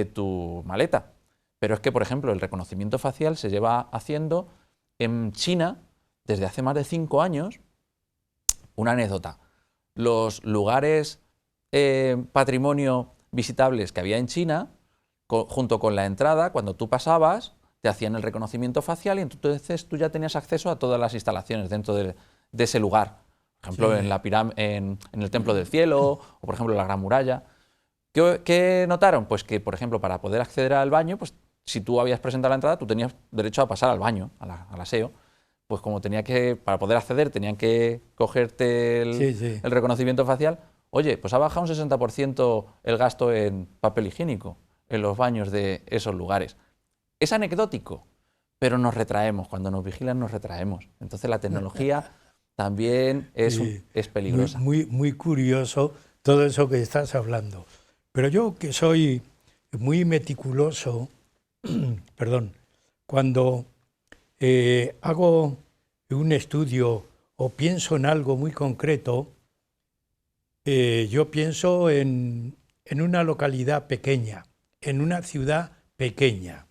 tu maleta. Pero es que, por ejemplo, el reconocimiento facial se lleva haciendo en China desde hace más de 5 años. Una anécdota. Los lugares patrimonio visitables que había en China, junto con la entrada, cuando tú pasabas, te hacían el reconocimiento facial y entonces tú ya tenías acceso a todas las instalaciones dentro de ese lugar. Por ejemplo, sí, en el Templo del Cielo o, por ejemplo, la Gran Muralla. ¿Qué notaron? Pues que, por ejemplo, para poder acceder al baño, pues si tú habías presentado la entrada, tú tenías derecho a pasar al baño, al aseo. Pues como para poder acceder, tenían que cogerte el reconocimiento facial. Oye, pues ha bajado un 60% el gasto en papel higiénico en los baños de esos lugares. Es anecdótico, pero nos retraemos. Cuando nos vigilan, nos retraemos. Entonces la tecnología también es peligrosa. Muy curioso todo eso que estás hablando. Pero yo, que soy muy meticuloso, perdón, cuando hago un estudio o pienso en algo muy concreto, yo pienso en una localidad pequeña, en una ciudad pequeña,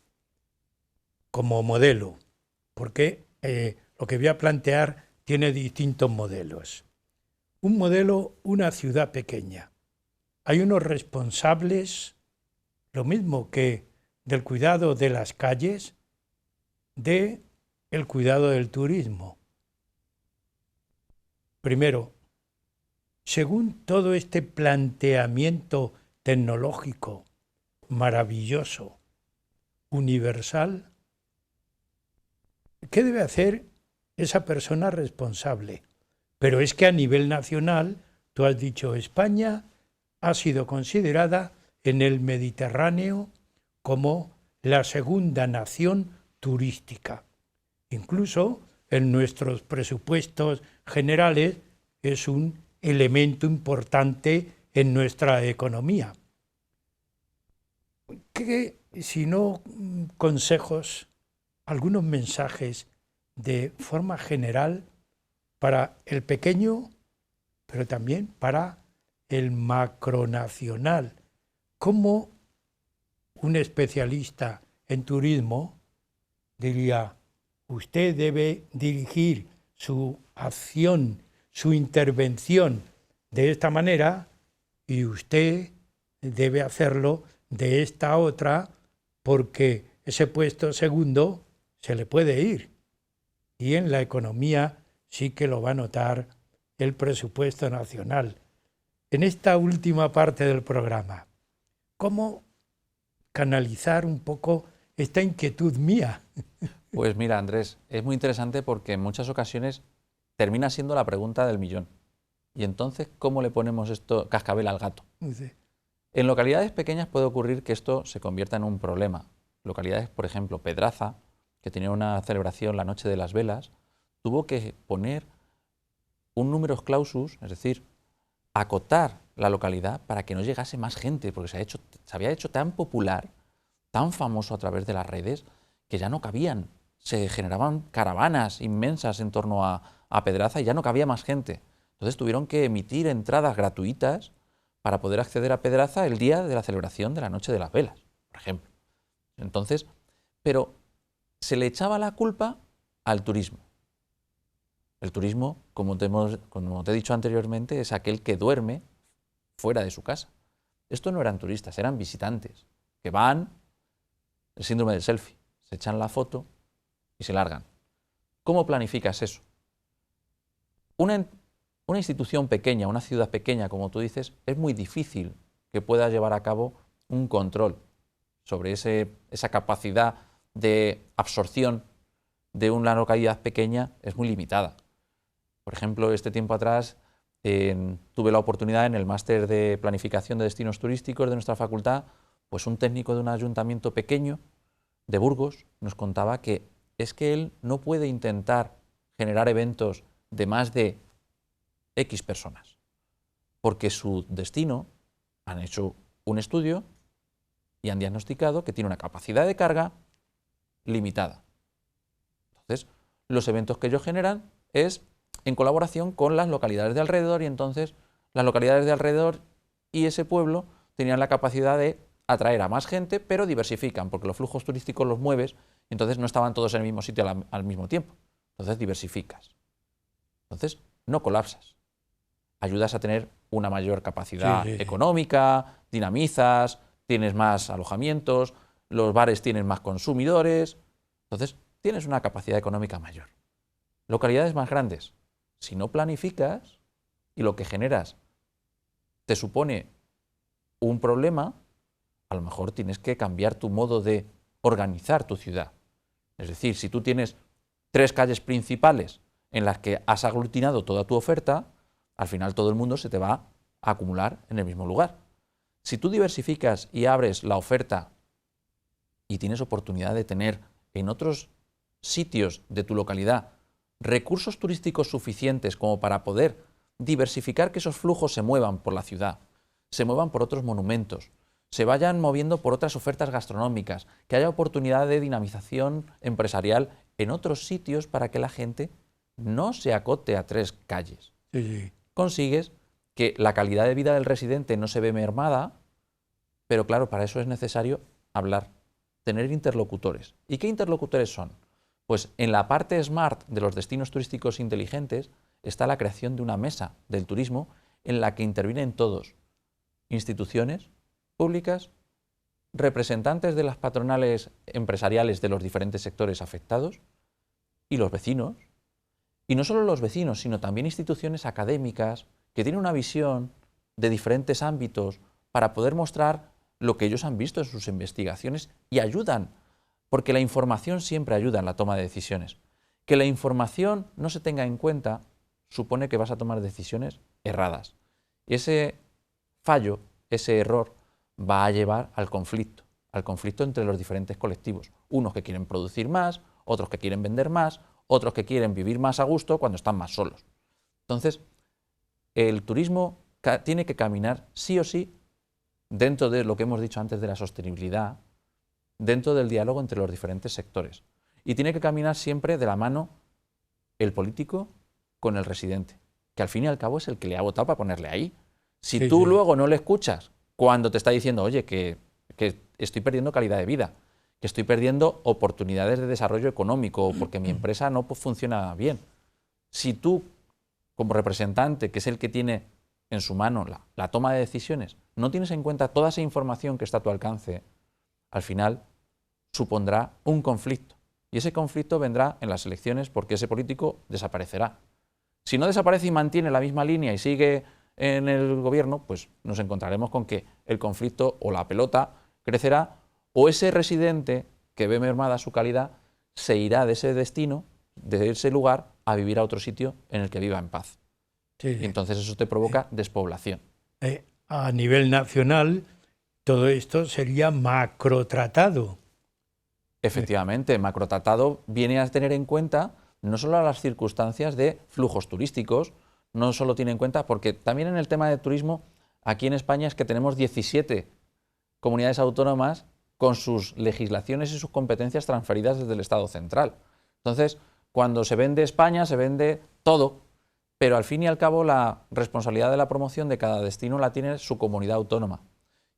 como modelo, porque lo que voy a plantear tiene distintos modelos. Un modelo, una ciudad pequeña. Hay unos responsables, lo mismo que del cuidado de las calles, del cuidado del turismo. Primero, según todo este planteamiento tecnológico maravilloso, universal, ¿qué debe hacer esa persona responsable? Pero es que a nivel nacional, tú has dicho, España ha sido considerada en el Mediterráneo como la segunda nación turística. Incluso en nuestros presupuestos generales es un elemento importante en nuestra economía. ¿Qué, si no consejos, algunos mensajes de forma general para el pequeño, pero también para el macronacional? ¿Cómo un especialista en turismo diría: usted debe dirigir su acción, su intervención de esta manera y usted debe hacerlo de esta otra, porque ese puesto segundo se le puede ir? Y en la economía sí que lo va a notar el presupuesto nacional. En esta última parte del programa, ¿cómo canalizar un poco esta inquietud mía. Pues mira, Andrés, es muy interesante porque en muchas ocasiones termina siendo la pregunta del millón. Y entonces, ¿cómo le ponemos esto cascabel al gato? Sí. En localidades pequeñas puede ocurrir que esto se convierta en un problema. Localidades, por ejemplo, Pedraza, que tenía una celebración la Noche de las Velas, tuvo que poner un numerus clausus, es decir, acotar la localidad para que no llegase más gente, porque se había hecho tan popular, tan famoso a través de las redes, que ya no cabían. Se generaban caravanas inmensas en torno a Pedraza y ya no cabía más gente. Entonces tuvieron que emitir entradas gratuitas para poder acceder a Pedraza el día de la celebración de la Noche de las Velas, por ejemplo. Entonces, pero se le echaba la culpa al turismo. El turismo, como te he dicho anteriormente, es aquel que duerme fuera de su casa. Estos no eran turistas, eran visitantes, que van, el síndrome del selfie, se echan la foto y se largan. ¿Cómo planificas eso? Una institución pequeña, una ciudad pequeña, como tú dices, es muy difícil que pueda llevar a cabo un control sobre esa capacidad de absorción de una localidad pequeña, es muy limitada. Por ejemplo, este tiempo atrás tuve la oportunidad en el máster de planificación de destinos turísticos de nuestra facultad, pues un técnico de un ayuntamiento pequeño de Burgos nos contaba que es que él no puede intentar generar eventos de más de X personas, porque su destino han hecho un estudio y han diagnosticado que tiene una capacidad de carga limitada. Entonces, los eventos que ellos generan es en colaboración con las localidades de alrededor y entonces las localidades de alrededor y ese pueblo tenían la capacidad de atraer a más gente, pero diversifican, porque los flujos turísticos los mueves, y entonces no estaban todos en el mismo sitio al mismo tiempo. Entonces diversificas. Entonces no colapsas. Ayudas a tener una mayor capacidad económica, dinamizas, tienes más alojamientos, los bares tienen más consumidores, entonces tienes una capacidad económica mayor. Localidades más grandes, si no planificas y lo que generas te supone un problema, a lo mejor tienes que cambiar tu modo de organizar tu ciudad. Es decir, si tú tienes 3 calles principales en las que has aglutinado toda tu oferta, al final todo el mundo se te va a acumular en el mismo lugar. Si tú diversificas y abres la oferta y tienes oportunidad de tener en otros sitios de tu localidad recursos turísticos suficientes como para poder diversificar que esos flujos se muevan por la ciudad, se muevan por otros monumentos, se vayan moviendo por otras ofertas gastronómicas, que haya oportunidad de dinamización empresarial en otros sitios para que la gente no se acote a 3 calles. Consigues que la calidad de vida del residente no se ve mermada, pero claro, para eso es necesario hablar, tener interlocutores. ¿Y qué interlocutores son? Pues en la parte smart de los destinos turísticos inteligentes está la creación de una mesa del turismo en la que intervienen todos, instituciones públicas, representantes de las patronales empresariales de los diferentes sectores afectados y los vecinos. Y no solo los vecinos, sino también instituciones académicas que tienen una visión de diferentes ámbitos para poder mostrar lo que ellos han visto en sus investigaciones y ayudan, porque la información siempre ayuda en la toma de decisiones. Que la información no se tenga en cuenta supone que vas a tomar decisiones erradas. Y ese fallo, ese error, va a llevar al conflicto entre los diferentes colectivos. Unos que quieren producir más, otros que quieren vender más, otros que quieren vivir más a gusto cuando están más solos. Entonces, el turismo tiene que caminar sí o sí dentro de lo que hemos dicho antes de la sostenibilidad, dentro del diálogo entre los diferentes sectores. Y tiene que caminar siempre de la mano el político con el residente, que al fin y al cabo es el que le ha votado para ponerle ahí. Si tú luego no le escuchas cuando te está diciendo, oye, que estoy perdiendo calidad de vida, que estoy perdiendo oportunidades de desarrollo económico o porque mi empresa no funciona bien. Si tú, como representante, que es el que tiene en su mano la toma de decisiones, no tienes en cuenta toda esa información que está a tu alcance, al final supondrá un conflicto. Y ese conflicto vendrá en las elecciones porque ese político desaparecerá. Si no desaparece y mantiene la misma línea y sigue en el gobierno, pues nos encontraremos con que el conflicto o la pelota crecerá o ese residente que ve mermada su calidad se irá de ese destino, de ese lugar, a vivir a otro sitio en el que viva en paz. Sí. Y entonces eso te provoca despoblación. A nivel nacional, todo esto sería macrotratado. Efectivamente, macrotratado viene a tener en cuenta no solo las circunstancias de flujos turísticos, no solo tiene en cuenta, porque también en el tema de turismo, aquí en España es que tenemos 17 comunidades autónomas con sus legislaciones y sus competencias transferidas desde el Estado central. Entonces, cuando se vende España, se vende todo, pero al fin y al cabo la responsabilidad de la promoción de cada destino la tiene su comunidad autónoma.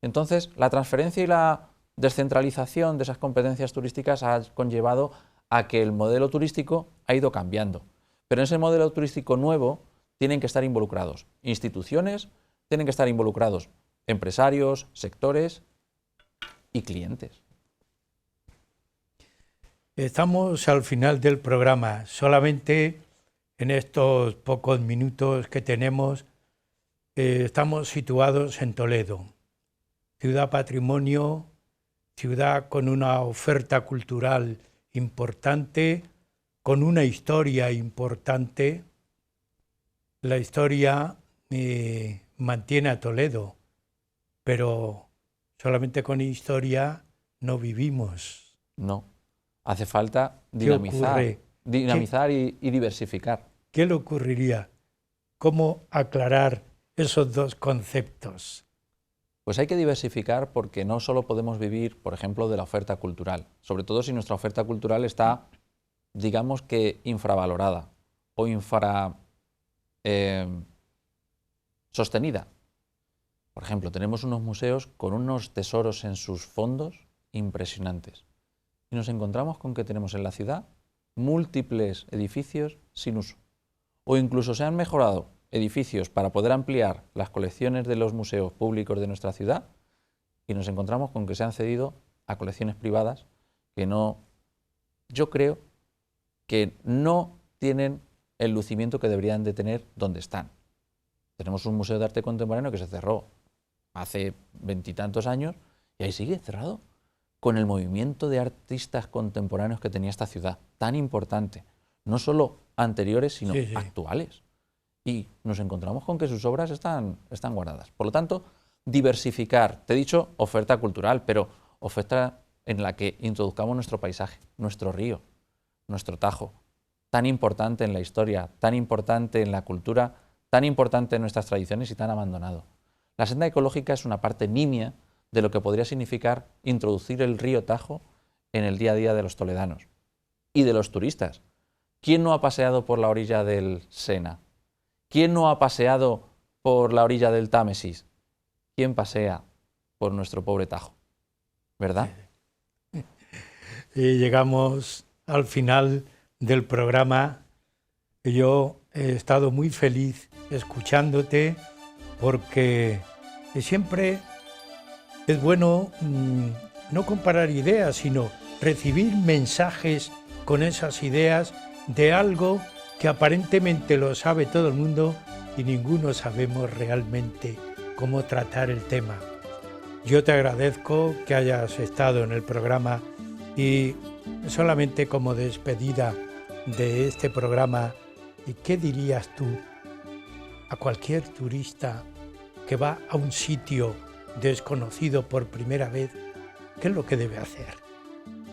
Entonces, la transferencia y la descentralización de esas competencias turísticas ha conllevado a que el modelo turístico ha ido cambiando. Pero en ese modelo turístico nuevo tienen que estar involucrados instituciones, tienen que estar involucrados empresarios, sectores y clientes. Estamos al final del programa. Solamente en estos pocos minutos que tenemos, estamos situados en Toledo, ciudad patrimonio, ciudad con una oferta cultural importante, con una historia importante. La historia mantiene a Toledo, pero solamente con historia no vivimos. No, hace falta dinamizar y diversificar. ¿Qué le ocurriría? ¿Cómo aclarar esos dos conceptos? Pues hay que diversificar porque no solo podemos vivir, por ejemplo, de la oferta cultural, sobre todo si nuestra oferta cultural está, digamos que, infravalorada o sostenida. Por ejemplo, tenemos unos museos con unos tesoros en sus fondos impresionantes y nos encontramos con que tenemos en la ciudad múltiples edificios sin uso, o incluso se han mejorado edificios para poder ampliar las colecciones de los museos públicos de nuestra ciudad y nos encontramos con que se han cedido a colecciones privadas que yo creo que no tienen el lucimiento que deberían de tener donde están. Tenemos un museo de arte contemporáneo que se cerró hace 20 y tantos años y ahí sigue cerrado, con el movimiento de artistas contemporáneos que tenía esta ciudad, tan importante, no solo anteriores, sino actuales. Y nos encontramos con que sus obras están guardadas. Por lo tanto, diversificar. Te he dicho oferta cultural, pero oferta en la que introduzcamos nuestro paisaje, nuestro río, nuestro Tajo, tan importante en la historia, tan importante en la cultura, tan importante en nuestras tradiciones y tan abandonado. La senda ecológica es una parte nimia de lo que podría significar introducir el río Tajo en el día a día de los toledanos y de los turistas. ¿Quién no ha paseado por la orilla del Sena? ¿Quién no ha paseado por la orilla del Támesis? ¿Quién pasea por nuestro pobre Tajo? ¿Verdad? Y llegamos al final del programa. Yo he estado muy feliz escuchándote porque siempre es bueno no comparar ideas, sino recibir mensajes con esas ideas de algo que aparentemente lo sabe todo el mundo y ninguno sabemos realmente cómo tratar el tema. Yo te agradezco que hayas estado en el programa y solamente como despedida de este programa, ¿qué dirías tú a cualquier turista que va a un sitio desconocido por primera vez? ¿Qué es lo que debe hacer?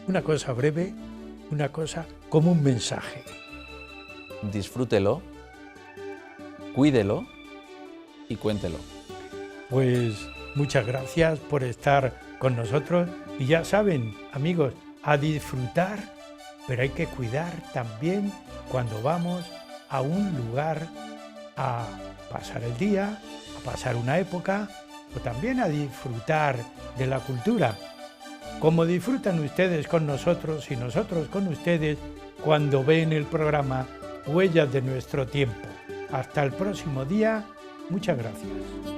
Una cosa breve, una cosa como un mensaje. Disfrútelo, cuídelo y cuéntelo. Pues muchas gracias por estar con nosotros y ya saben, amigos, a disfrutar, pero hay que cuidar también cuando vamos a un lugar a pasar el día, a pasar una época o también a disfrutar de la cultura. Como disfrutan ustedes con nosotros y nosotros con ustedes cuando ven el programa Huellas de nuestro tiempo. Hasta el próximo día. Muchas gracias.